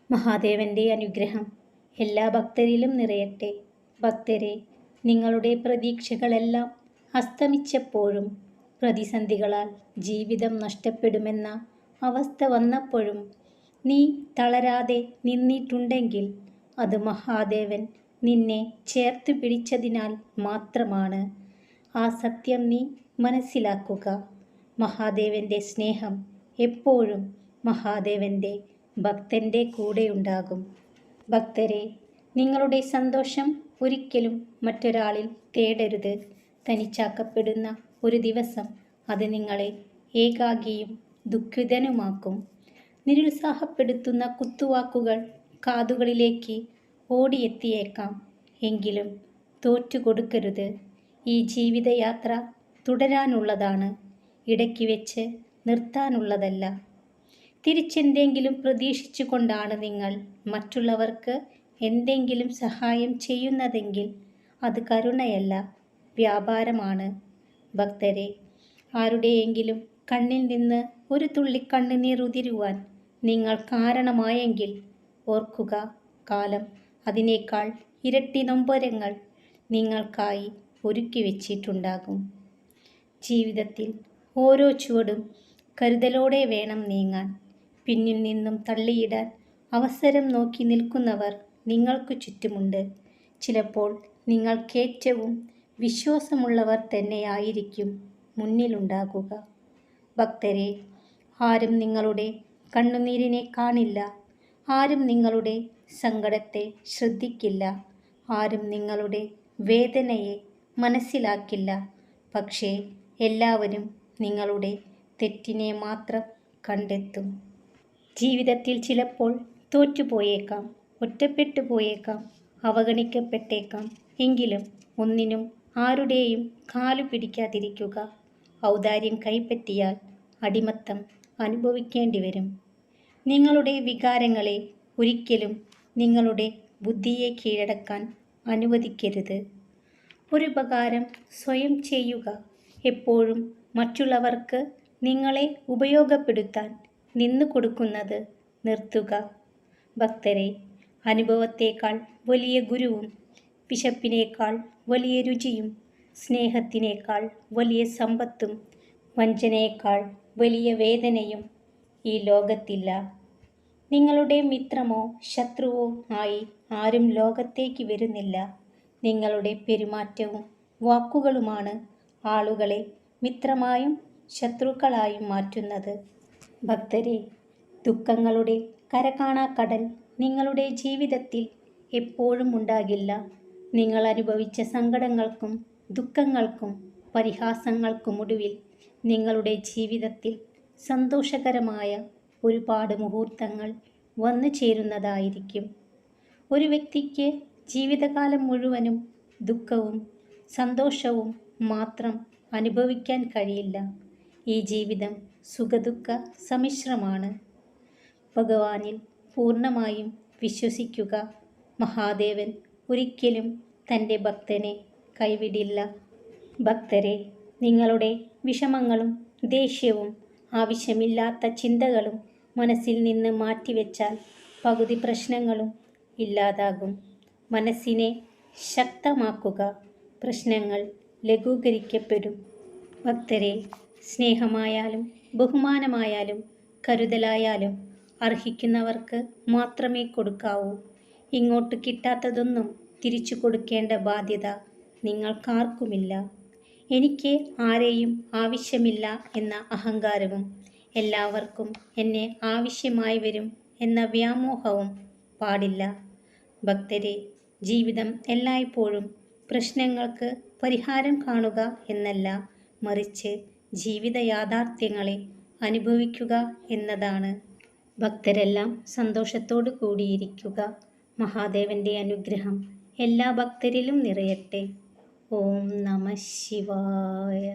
മഹാദേവന്റെ അനുഗ്രഹം എല്ലാ ഭക്തരിലും നിറയട്ടെ. ഭക്തരെ, നിങ്ങളുടെ പ്രതീക്ഷകളെല്ലാം അസ്തമിച്ചപ്പോഴും പ്രതിസന്ധികളാൽ ജീവിതം നഷ്ടപ്പെടുമെന്ന അവസ്ഥ വന്നപ്പോഴും നീ തളരാതെ നിന്നിട്ടുണ്ടെങ്കിൽ അത് മഹാദേവൻ നിന്നെ ചേർത്തു പിടിച്ചതിനാൽ മാത്രമാണ്. ആ സത്യം നീ മനസ്സിലാക്കുക. മഹാദേവന്റെ സ്നേഹം എപ്പോഴും മഹാദേവന്റെ ഭക്തന്റെ കൂടെയുണ്ടാകും. ഭക്തരെ, നിങ്ങളുടെ സന്തോഷം ഒരിക്കലും മറ്റൊരാളിൽ തേടരുത്. തനിച്ചാക്കപ്പെടുന്ന ഒരു ദിവസം അത് നിങ്ങളെ ഏകാകിയും ദുഃഖിതനുമാക്കും. നിരുത്സാഹപ്പെടുത്തുന്ന കുത്തുവാക്കുകൾ കാതുകളിലേക്ക് ഓടിയെത്തിയേക്കാം. എങ്കിലും തോറ്റുകൊടുക്കരുത്. ഈ ജീവിതയാത്ര തുടരാനുള്ളതാണ്, ഇടയ്ക്ക് വെച്ച് നിർത്താനുള്ളതല്ല. തിരിച്ചെന്തെങ്കിലും പ്രതീക്ഷിച്ചുകൊണ്ടാണ് നിങ്ങൾ മറ്റുള്ളവർക്ക് എന്തെങ്കിലും സഹായം ചെയ്യുന്നതെങ്കിൽ അത് കരുണയല്ല, വ്യാപാരമാണ്. ഭക്തരെ, ആരുടെയെങ്കിലും കണ്ണിൽ നിന്ന് ഒരു തുള്ളി കണ്ണുനീർ ഉതിരുവാൻ നിങ്ങൾ കാരണമായെങ്കിൽ ഓർക്കുക, കാലം അതിനേക്കാൾ ഇരട്ടി നൊമ്പരങ്ങൾ നിങ്ങൾക്കായി ഒരുക്കി വെച്ചിട്ടുണ്ടാകും. ജീവിതത്തിൽ ഓരോ ചുവടും കരുതലോടെ വേണം നീങ്ങാൻ. പിന്നിൽ നിന്നും തള്ളിയിടാൻ അവസരം നോക്കി നിൽക്കുന്നവർ നിങ്ങൾക്ക് ചുറ്റുമുണ്ട്. ചിലപ്പോൾ നിങ്ങൾക്കേറ്റവും വിശ്വാസമുള്ളവർ തന്നെയായിരിക്കും മുന്നിലുണ്ടാകുക. ഭക്തരെ, ആരും നിങ്ങളുടെ കണ്ണുനീരിനെ കാണില്ല. ആരും നിങ്ങളുടെ സങ്കടത്തെ ശ്രദ്ധിക്കില്ല. ആരും നിങ്ങളുടെ വേദനയെ മനസ്സിലാക്കില്ല. പക്ഷേ എല്ലാവരും നിങ്ങളുടെ തെറ്റിനെ മാത്രം കണ്ടെത്തും. ജീവിതത്തിൽ ചിലപ്പോൾ തോറ്റുപോയേക്കാം, ഒറ്റപ്പെട്ടു പോയേക്കാം, അവഗണിക്കപ്പെട്ടേക്കാം. എങ്കിലും ഒന്നിനും ആരുടെയും കാലു പിടിക്കാതിരിക്കുക. ഔദാര്യം കൈപ്പറ്റിയാൽ അടിമത്തം അനുഭവിക്കേണ്ടി വരും. നിങ്ങളുടെ വികാരങ്ങളെ ഒരിക്കലും നിങ്ങളുടെ ബുദ്ധിയെ കീഴടക്കാൻ അനുവദിക്കരുത്. ഒരുപകാരം സ്വയം ചെയ്യുക. എപ്പോഴും മറ്റുള്ളവർക്ക് നിങ്ങളെ ഉപയോഗപ്പെടുത്താൻ നിന്നു കൊടുക്കുന്നത് നിർത്തുക. ഭക്തരെ, അനുഭവത്തേക്കാൾ വലിയ ഗുരുവും വിശപ്പിനേക്കാൾ വലിയ രുചിയും സ്നേഹത്തിനേക്കാൾ വലിയ സമ്പത്തും വഞ്ചനയേക്കാൾ വലിയ വേദനയും ഈ ലോകത്തില്ല. നിങ്ങളുടെ മിത്രമോ ശത്രുവോ ആയി ആരും ലോകത്തേക്ക് വരുന്നില്ല. നിങ്ങളുടെ പെരുമാറ്റവും വാക്കുകളുമാണ് ആളുകളെ മിത്രമായും ശത്രുക്കളായും മാറ്റുന്നത്. ഭക്തരെ, ദുഃഖങ്ങളുടെ കരകാണാക്കടൽ നിങ്ങളുടെ ജീവിതത്തിൽ എപ്പോഴും ഉണ്ടാകില്ല. നിങ്ങൾ അനുഭവിച്ച സങ്കടങ്ങൾക്കും ദുഃഖങ്ങൾക്കും പരിഹാസങ്ങൾക്കുമൊടുവിൽ നിങ്ങളുടെ ജീവിതത്തിൽ സന്തോഷകരമായ ഒരുപാട് മുഹൂർത്തങ്ങൾ വന്നു ചേരുന്നതായിരിക്കും. ഒരു വ്യക്തിക്ക് ജീവിതകാലം മുഴുവനും ദുഃഖവും സന്തോഷവും മാത്രം അനുഭവിക്കാൻ കഴിയില്ല. ഈ ജീവിതം സുഖദുഃഖ സമ്മിശ്രമാണ്. ഭഗവാനിൽ പൂർണ്ണമായും വിശ്വസിക്കുക. മഹാദേവൻ ഒരിക്കലും തൻ്റെ ഭക്തനെ കൈവിടില്ല. ഭക്തരെ, നിങ്ങളുടെ വിഷമങ്ങളും ദേഷ്യവും ആവശ്യമില്ലാത്ത ചിന്തകളും മനസ്സിൽ നിന്ന് മാറ്റിവെച്ചാൽ പകുതി പ്രശ്നങ്ങളും ഇല്ലാതാകും. മനസ്സിനെ ശക്തമാക്കുക. പ്രശ്നങ്ങൾ ലഘൂകരിക്കപ്പെടും. ഭക്തരെ, സ്നേഹമായാലും ബഹുമാനമായാലും കരുതലായാലും അർഹിക്കുന്നവർക്ക് മാത്രമേ കൊടുക്കാവൂ. ഇങ്ങോട്ട് കിട്ടാത്തതൊന്നും തിരിച്ചു കൊടുക്കേണ്ട ബാധ്യത നിങ്ങൾക്കാർക്കുമില്ല. എനിക്ക് ആരെയും ആവശ്യമില്ല എന്ന അഹങ്കാരവും എല്ലാവർക്കും എന്നെ ആവശ്യമായി വരും എന്ന വ്യാമോഹവും പാടില്ല. ഭക്തരെ, ജീവിതം എല്ലായ്പ്പോഴും പ്രശ്നങ്ങൾക്ക് പരിഹാരം കാണുക എന്നല്ല, മറിച്ച് ജീവിത യാഥാർത്ഥ്യങ്ങളെ അനുഭവിക്കുക എന്നതാണ്. ഭക്തരെല്ലാം സന്തോഷത്തോടു കൂടിയിരിക്കുക. മഹാദേവന്റെ അനുഗ്രഹം എല്ലാ ഭക്തരിലും നിറയട്ടെ. ഓം നമഃ ശിവായ.